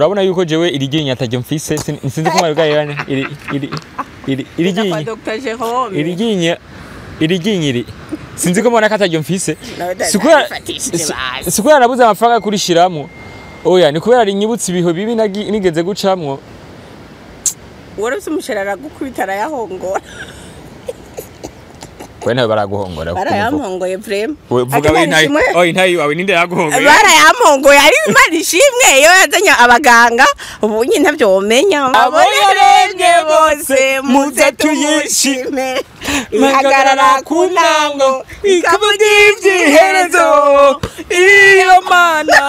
Urabona yuko jewe iriginya atajye mfise sinzi ko mwarugaye yani iriginya sinzi ko mbona katajye mfise sikubera nabuze amafaranga kurishiramwo oya ni kubera rinyibutse ibiho bibi nigeze gucamwo Warose umushara gukubitara yahongora Wena baraguhongora barayampongoye vrem vuga we ntayi wawe ninde yaguhongoye barayampongoye ari imana ishimwe iyo yazanye abaganga ubu nyine ntavyo womenya abonerenge bose muze tuyishime magarara kunango ikavuga ivyiherezo iyo mana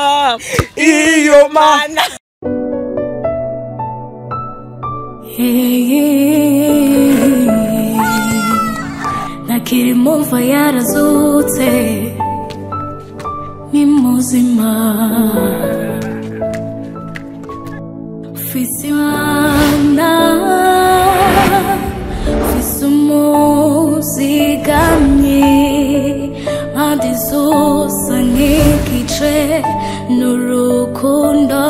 Nakiri mumva yarazutse ni muzima Fisi wana Fisi muzigamye Andi zosa nkikice n'urukundo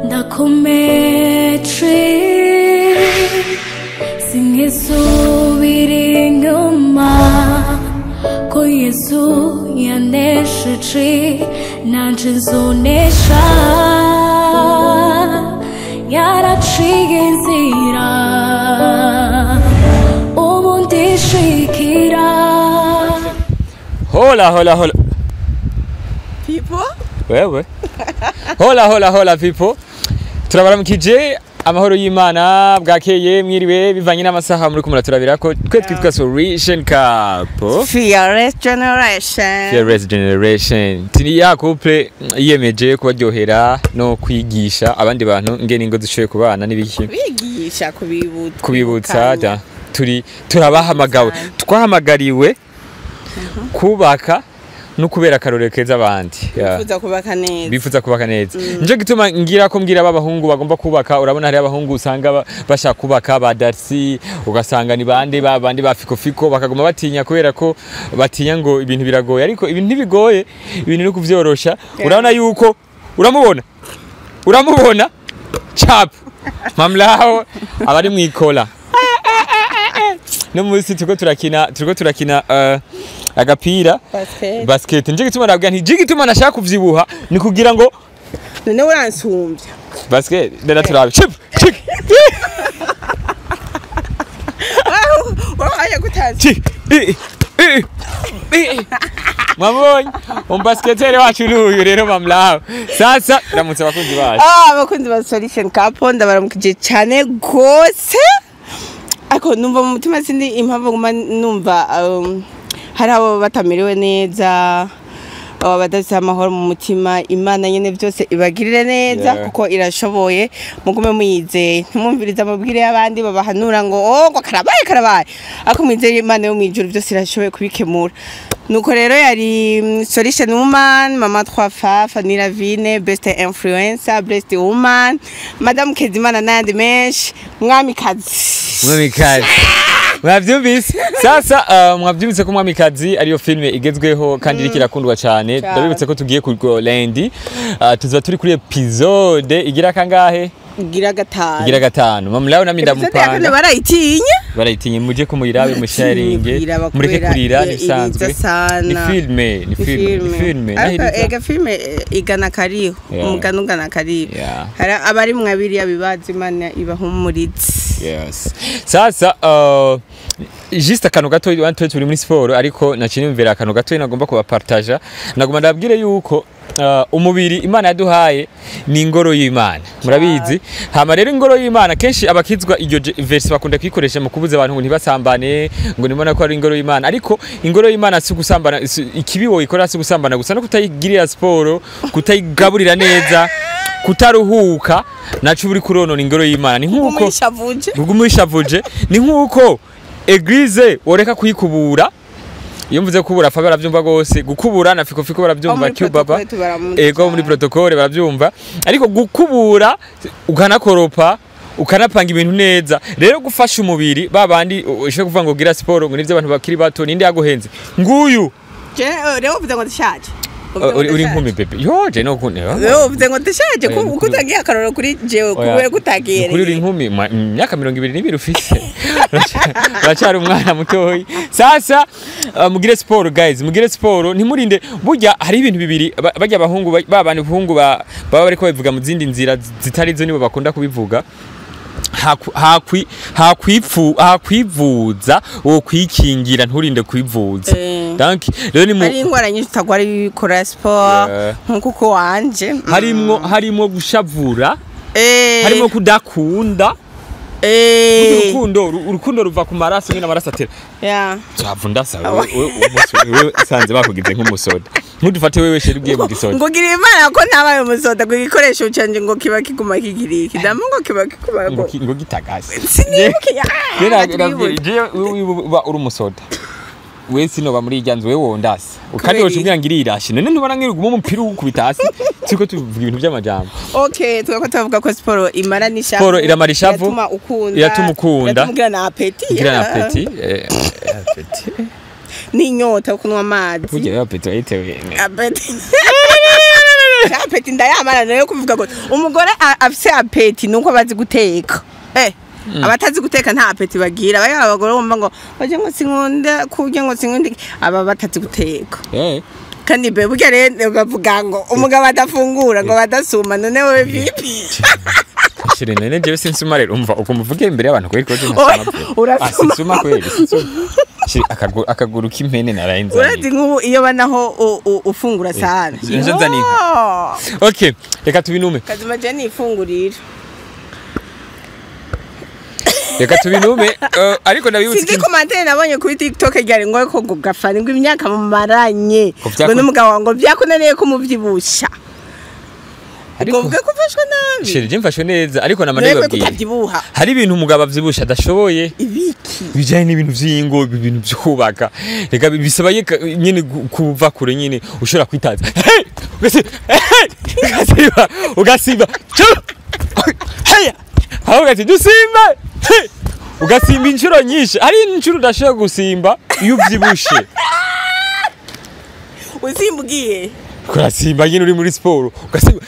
Ndakometre Singisubira inyuma ko Yesu yanesheje nanje nzonesha yaraciye inzira ubu ndishikira Hola People wewe hola people turabaramukije amahoro y'Imana bwakeye mwiriwe bivanye n'amasaha muri kumura turabirako twe twitwa Solution Cup Fearless Generation tini ya couple yiyemeje kubaryohera no kwigisha abandi bantu ngene ingo zishoye kubana n'ibiki bigisha kubibutsa turabahamagawe twahamagariwe kubaka no kubera karore keza abandi bifuza kubaka neza nje gituma ngira ko mbwira abahungu bagomba kubaka urabona hari abahungu usanga bashaka kubaka badarsi ugasanga ni bande babandi bafikofiko bakagoma batinya kubera ko batinya ngo ibintu biragoye ariko ibintu ntibigoye ibintu no kuvyorosha urabona yuko uramubona chap mamlaho abari mwikola no musi turiko turakina agapira basket nje gituma nabwa nti gituma nashaka kuvyibuha ni kugira ngo none uransumbya basket ndera turabe chip wahaye gutazi Mabonye basketere wacu n'uyu rero mamlaho sasa ramutse abakunzi bacu abakunzi ba Solution Cup ndabaramukije cyane gose ako numva mu mutima sindi impamvu nguma numva hari abo batamerewe neza abo badafite amahoro mu mutima Imana nyene byose ibagirire neza kuko irashoboye mugume muyizeye ntumumviriza amabwire y'abandi babahanura ngo ngo karabaye ako mwizeye Imana yo mwijuru byose irashoboye kubikemura nuko rero yari Solution Woman mama Twafa Fanny Ravine best influencer best woman madame Kezimana nandi menshi mwamikazi mwavyumvise sasa mwavyumvise ko mwamikazi ariyo filme igezweho kandi ikirakundwa cyane ndabibutse ko tugiye ku Lendi tuza turi kuri episode igira kangahe igira gatanu mamlaho nami ndamupanga barayitinye muje ko muyirabe mu sharinge mureke kurira nisanzwe ni filme ega filme igana kariho umugana kariho hari abari mwabiri yabibaza Imana ibahumurize yes sasa juste akantu gato wantu turi muri sport ariko nacinimvira akantu gato nagomba kubapartager nagomba ndabwire yuko umubiri Imana yaduhaye ni ingoro y'Imana murabizi hama rero ingoro y'Imana kenshi abakizwa iyo verse bakunda kwikoresha mu kubuza abantu ngo ntibasambane ngo nimona ko ari ingoro y'Imana ariko ingoro y'Imana si gusambana ikibi wo ikora si gusambana gusa no kutayigirira sport kutayigaburira neza kutaruhuka nacu buri kuronona ingoro y'Imana ni nkuko gugumishavuje ni nkuko eglise woreka kuyikubura iyo mvuze kubura fa baravyumva gose gukubura na fiko baravyumva baba ego muri protocole baravyumva ariko gukubura ukanakoropa ukanapanga ibintu neza rero gufasha umubiri babandi ushe kuvuga ngo gira sport ngo nivyo abantu bakiri bato ninde yaguhenze nguyu rero uvuze ngo ndashaje uri inkumi bebe yo je no kunde yo uvuze ngo ndashaje ko ukutangiye akaroro kuri jewe kubera kutagereye kuri uri inkumi myaka 22 ufise uracari umwana mutoyi sasa mugire sport guys mugire sport ntimurinde burya hari ibintu bibiri bajya abahungu babana bahungu baba bariko babivuga mu zindi nzira zitari zo nibo bakunda kubivuga hakwivuza wo kwikingira nturinde kwivuza donc rero ni ari ingwara nyinshi utagwara bikora sport nkuko wanje harimo gushavura harimo kudakunda urukundo ruva ku maraso nyine amaraso atera cyavunda sawa wewe sanze bakugize nk'umusoda ntudufate wewe sheri ugiye mu gisoda ngo gira imana ko ntabaye umusoda ngo igikoresho canje ngo kiba kiguma kigiriki ndamo ngo kiba kikuma ngo gitagase sinibuke uba uri umusoda we sinoba muri ijyanzo wewe wondase ukandi woshimira ngirirashi none ntubona ngiruguma umupira ukubita hasi siko tuvuga ibintu by'amajambo okay twako tuvuga ko sport imara nishavu sport iramara ishavu iratuma ukunda iratuma na appetit ni nyota kunwa amazi kugira appetit yitewe appetit ndayamara nayo kuvuga ngo umugore afise appetit nuko bazi guteka abatazi guteka nta appetit bagira baya abagore bumva ngo baje ngo sinkunda kurya ngo sinkundi aba batazi guteka kandi be burya rero bavuga ngo umugabo adafungura ngo badasuma none wewe vipi shire nene je sinsuma rero umva uko muvuge imbere y'abantu kweri ko urasuma sinsuma kweri shire akaguru k'impene narayenza urazi nk'ubu iyo banaho ufungura sana nje nzanika okay reka tubinume kazima je nifungurira reka tubinume ariko ndabibutse iki commentaire nabonye kuri TikTok ryari ngo ko gafana ngo imyaka mumaranye ngo n'umugabo wango byakunaniye ko muvyibusha ariko uvuga ko ufashwe nabi sheri je mfashwe neza ariko namane babwiye hari ibintu umugabo avyibusha adashoboye ibiki bijanye n'ibintu vy'ingo ibintu byubaka reka bisaba nyine kuva kure nyine ushobora kwitaza ugasiba aho gati dusimba ugasimba inshuro nyinshi ari inshuro udashobora gusimba iyo uvyibushe usimbugiye kurasimba nyine uri muri sport ugasimba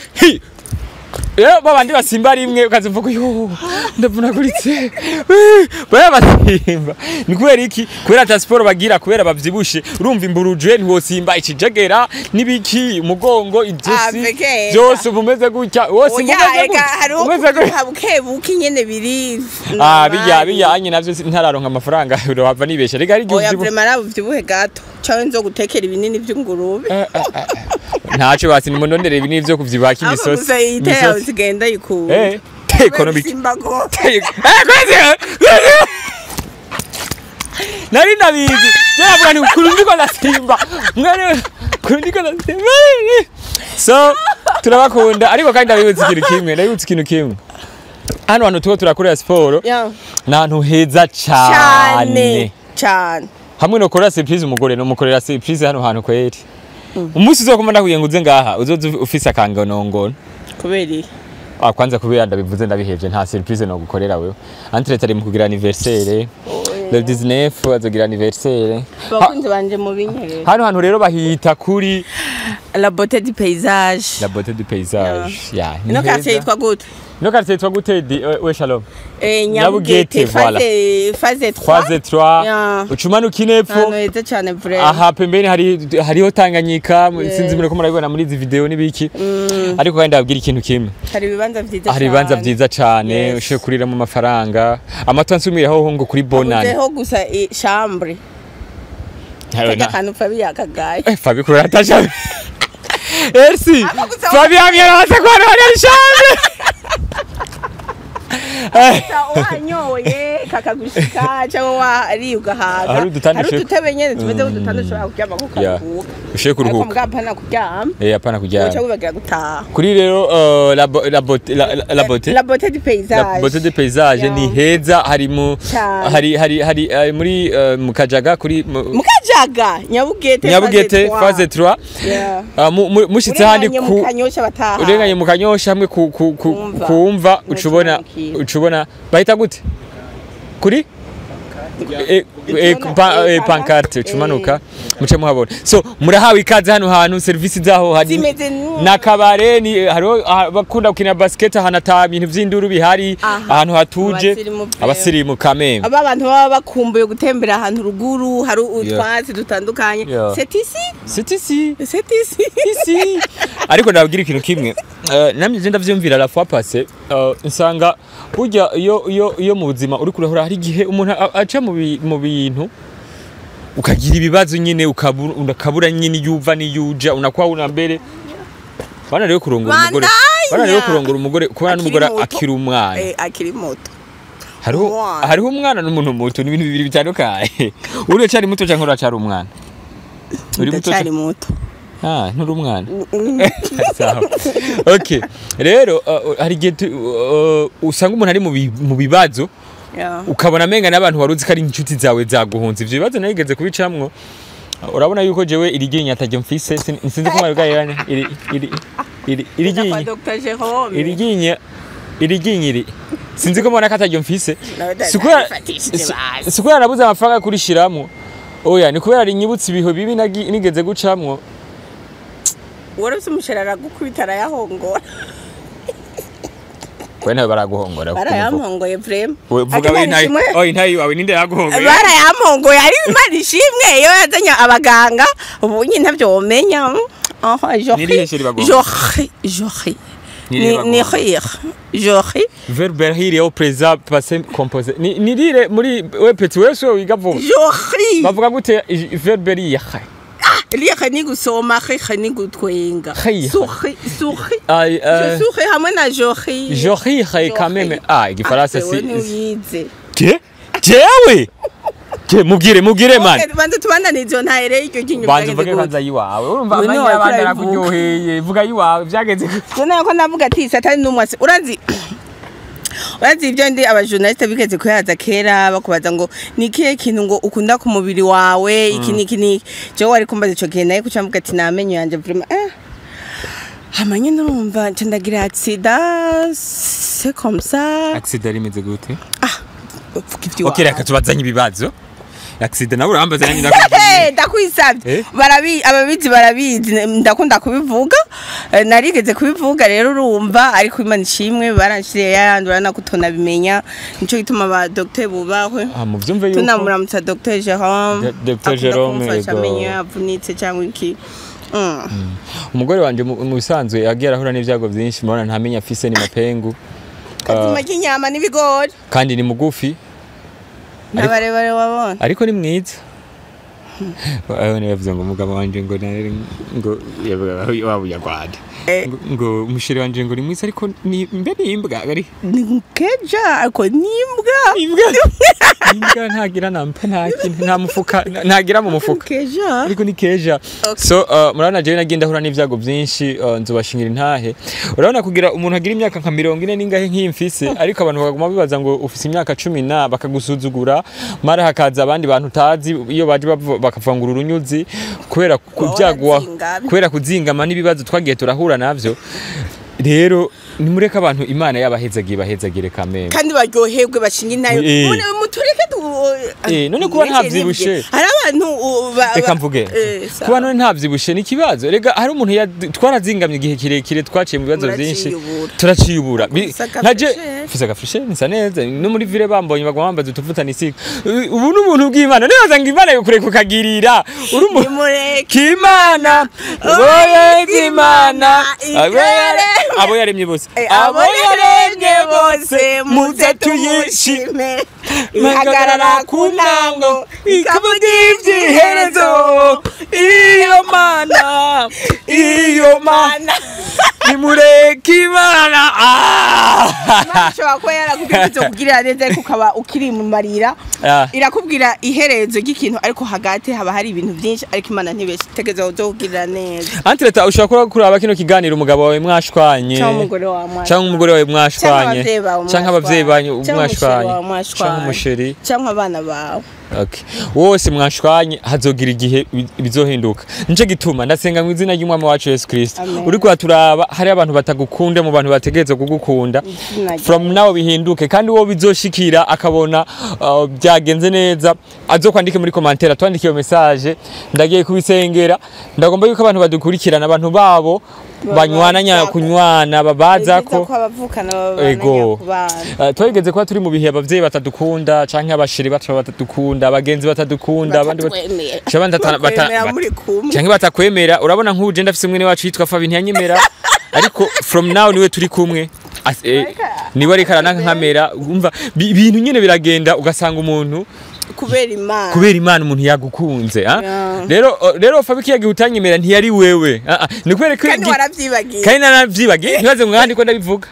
babandi basimba rimwe ukazivuga yo ndavunaguritse baya basimba ni kubera iki kubera ta sport bagira kubera bavyibushe urumva imburuje ntiwosimba ikijegera nibiki umugongo ijosi byose bumeze gutya wose umeze gutya bukebuki nyene biri bijya anye navyo ntararonka amafaranga urava nibesha rega ari gihe vyibuhe gato cawe nzo gutekera ibinini vy'ingurube ntaco basi nimonondere ibinini vyo kuvyibuha kimisosi zigenda yiku economic nari nabizi yavuga ni kurundiko nasimba mwene kurundiko nasimba so turabakunda ariko kandi ndabibutse ikintu kimwe hano hantu tuho turakorera sport nantu heza cyane hamwe no kora surprise umugore no mukorera surprise hano hantu kweri umunsi uzokomanda kuyenguze ngaha uzoze ufise akangonongono kuberi kwanza kubera ndabivuze ndabihevye nta surprise no gukorera wewe Antrete ari mu kugira anniversaire le 19 azogira anniversaire bakunze banje mu binyere hano rero bahita kuri la beauté du paysage ino quartier yitwa gute ino quartier yitwa gute we shalom Nyabugete voilà phase 3 ucumanuka inepfo neza cyane vraiment aha pembeni hariho Tanganyika sinzi mure ko murabibona muri izi video nibiki ariko kandi ndabwira ikintu kimwe hari ibibanza vyiza cyane ushe kurira mu mafaranga amatwa nsumiraho ngo kuri bonane ho gusa chambre Fabi yakagaye Fabi kurata chambre Merci Fabi amyarata kwa ari chambre wanyoye kakagushika cyangwa ari ugahaga hari udutebe nyene tumeze udutandashobora kuryama ko karuhuka ushe kuruhuka mbwa pana kuryama apana kuryama cyangwa bagira gutaha kuri rero la beauté du paysage ni heza hari muri mukajaga kuri mukajaga Nyabugete phase 3 mushitse handi ku urenganye mukanyosha hamwe kumva ucubona bahita gute kuri pancarte cumanuka muce muhabona so murahawe ikaze hano hantu service zaho hari nakabare ni hariho bakunda gukina basket ahantu ata ibintu vy'induru bihari ahantu hatuje abasirimu kameme aba bantu baba bakumbuye gutembera ahantu ruguru hari utwatsi dutandukanye c'est ici ariko ndabwira ikintu kimwe namye je ndavyumvira la fois passée nsanga burya iyo mu buzima uri kurahura hari gihe umuntu aca mu bintu ukagira ibibazo nyine ukabura nyine yuva ni yuja unakwa una mbere bana rero kurongora umugore kubana n'umugore akiri umwana akiri muto hariho umwana n'umuntu muto ni ibintu bibiri bitandukanye uri cyari muto cyangwa uracari umwana uri muto cyari muto nturi umwana okay rero hari gihe usanga umuntu ari mu bibazo ukabona amenga n'abantu waruzi ko ari inshuti zawe zaguhunze ivyo bibazo narigeze kubicamwo urabona yuko jewe iriginya atajye mfise sinzi ko mwabigayanye iriginya sinzi ko mbona ko atajye mfise sikubera nabuze amafaranga kurishiramo oya ni kubera rinyibutse ibiho bibi nigeze gucamwo warose umushara gukubita arayahongora Wena baraguhongora barayampongoye vrem vuga we ntayi wawe ninde yaguhongoye barayampongoye ari imana ishimwe iyo yazanye abaganga ubu nyine ntavyo womenya Jochi verbe hiri au présent passé composé ni dire muri we petit weso wiga vuga Jochi bavuga gute verbe ri Liya ni gusoma ni gutwenga Suhi hamwe na Jochi quand même igifaransa si jewe mugire man banze tubandane izo ntahere iryo kinyo banze vuga kanza yiwawe urumva amanya y'abandi arakuryoheye vuga yiwawe byageze none ko navuga ati satani numwase urazi ibyo ndi abajournaliste bigeze kuyaza kera bakubaza ngo nikiye kintu ngo ukunda ku mubiri wawe iki je wari kumbaza ico gihe naye kucamvuga ati namenyo yanje vraiment hamanye ndumva ncandagira accident c'est comme ça accident rimeze gute okay reka tubazanye ibibazo accident nawe urambaza nanjye ndakwisabye ababizi barabizi ndakunda kubivuga narigeze kubivuga rero urumva ariko Imana ishimwe baranshiriye yandura na kutona bimenya nico gituma ba docteur bubahwe mu byumve yuko tunamuramutsa docteur Jerome amenye avunitse cyangwa iki umugore wanje mu bisanzwe yagiye arahura n'ivyago byinshi mubona ntamenya afise ni mapengu kazima kinyama n'ibigori kandi ni mugufi nabarebare wabona ariko ni mwiza yavuze ngo umugabo wanje ngo wabuya Rwanda ngo umushiri wanje ngo ni mwiza ariko ni mbe nimbwa ari ni keja ariko nimbwa ntagira nampa nta mufuka ntagira mu mufuka keja ariko ni keja so murabona je nagenda hura n'ivyago byinshi nzobashingira intahe urabona kugira umuntu agira imyaka nka 40 n'ingahe nk'imfise ariko abantu baguma bibaza ngo ufise imyaka 10 bakagusuzugura mara hakaza abandi bantu utazi iyo baje bakavangura urunyuzi kubera kubyagwa kubera kuzingama n'ibibazo twagiye turahura navyo rero nimureka abantu Imana yabahezagire kameme kandi baryoherwe bashinga intayo mutureke none kuba ntavyibushe hari abantu reka mvuge kuba none ntavyibushe ni kibazo rega hari umuntu twarazingamye igihe kirekire twaciye mu bibazo byinshi turaciyubura naje fisa gafrishe nisa neza no muri vile bambonye bagwambaza utuvuta nisika ubu n'ubuntu bw'Imana nibaza ngo Imana yokure kukagirira Kimana oye Kimana abo yaremye bose muze tuyishime magarara kunango ikavuga ivyiherezo iyo mana nimureke Imana nashobora kuba yarakubwiye kugirira neza ariko ukaba ukiri mu marira irakubwira iherezo ry'ikintu ariko hagati haba hari ibintu byinshi ariko Imana ntibeshitegeza zo kugirira neza Antreta ushobora kuraba kino kiganiro umugabo wawe mwashwanye cyangwa umugore wawe mwashwanye cyangwa abavyeyi banyu mwashwanye cyangwa umusheri cyangwa abana bawe okay wose mwashwanye hazogira igihe bizohinduka nico gituma ndasenga mu izina ry'umwami wacu Yesu Kristo uri kwaturaba hari abantu batagukunde mu bantu bategeze kugukunda from now bihinduke kandi wo bizoshikira akabona byagenze neza azokwandike muri commentaire twandike iyo message ndagiye kubisengera ndagomba yuko abantu badukurikirana abantu babo banywananya kunywana babaza ko ego twegeze kwa turi mu bihe abavyeyi batadukunda canke abashiri batadukunda abagenzi batadukunda abandi canke batakwemera urabona nk'uje ndafise mwene wacu yitwa Fabi ntiyanyemera ariko from now niwe turi kumwe niwe ariko arankamera umva ibintu nyene biragenda ugasanga umuntu kubera Imana umuntu yagukunze rero Fabi kiyagiye utanyemera ntiyari wewe ni kubera ko kandi naravyibagiye ntibaze mwandi ko ndabivuga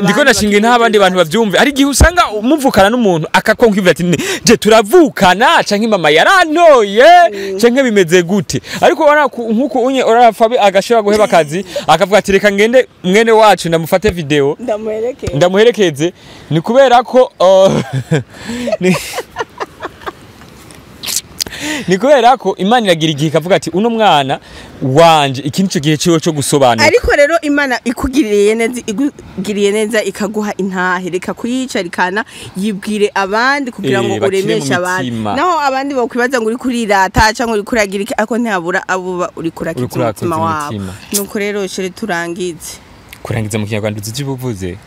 ndiko nashingira nta abandi bantu bavyumve ari gihe usanga muvukana n'umuntu akakonkivira ati je turavukana canke mama yarantoye canke bimeze gute ariko nkuko unye ora Fabi agashobora guheba akazi akavuga ati reka ngende mwene wacu ndamufate video ndamuherekeze ni kubera ko ni kubera ko Imana iragira igihe ikavuga ati uno mwana wanje ikintu cyo gihe cyo gusobanura ariko rero Imana igugiriye neza ikaguha intahe reka kuyicarikana yibwire abandi kugira ngo uremeshe abandi naho abandi bakwibaza ngo uri kurirata cyangwa uri kuragira iki ariko ntihabura abo uri kurakitsa umutima wabo nuko rero shere kurangiza mu Kinyarwanda uzibuvuze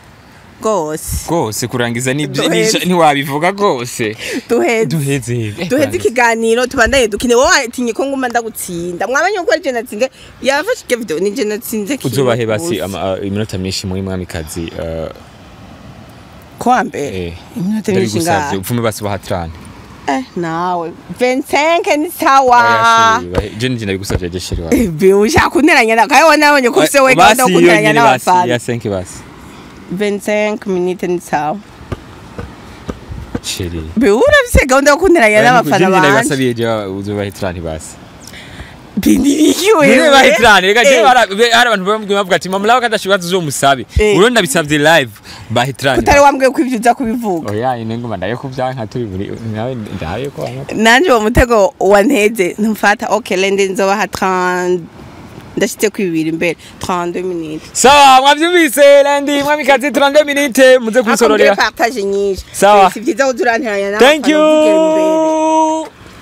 gose kurangiza ntiwabivuga gose duheze ikiganiro tubandaye dukine wowe atinye ko nguma ndagutsinda mwabanye uko ari je natsinze yafashike video ni je natsinze ki uzobahe basi iminota myinshi muri mwamikazi kwa mbere iminota myinshi nga upfume basi bahatrana nawe 25 ni sawa je njye bigusavye je shiri wawe ushaka kunteranya nakayo nabonye ko se we ganda kunteranya n'abafana ya 5 basi 25 minutes ni sawa shiri beura bise gahunda yo kunteranya n'abafana banje njye basabiye je uzobahitrana basi bindikiwe bahitrana reka je hari abantu bavuga ati mama lawa kadashibaza zo musabe uronda bisavye live bahitrana kutari wambwiye ko ivyo uza kubivuga oya ine ngoma ndaye ko byanka turi buri nawe ndaye ko nanje uwo mutego wanteze ntumfata okay lende nzobaha 30 ndashitse kwibira imbere 32 minutes sawa mwavyumvise landi mwamikazi 32 minutes muze kwisororera partage nyinshi sawa si vyiza uzuranteranya thank you